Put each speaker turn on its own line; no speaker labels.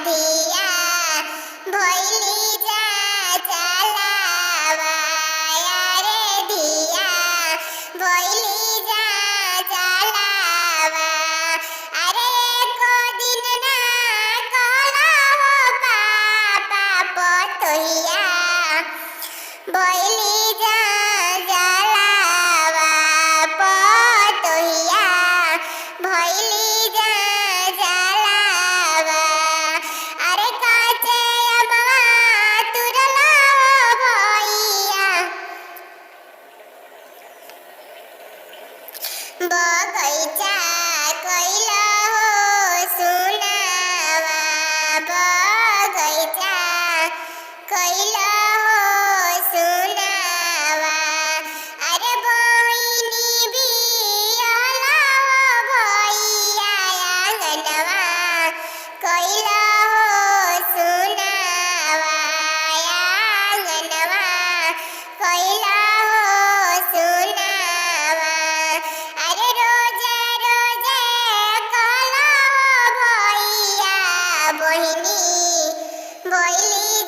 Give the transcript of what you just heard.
धिया भइली जा चलावा रे धिया भइली जा चलावा अरे को दिन ना कला हो पापा पतोहिया भइली जा चलावा पतोहिया भइली जा चलावा अरे काचे अमवा तुरला भइया बगैचा कैला हो सुनावा बगैचा कैला हो सुनावा अरे बहिनी बियाला हो भैया आंगनवा कैला हो सुनावा आंगनवा कैला हो सुनावा अरे रोजे रोजे कला हो भैया बहिनी भइली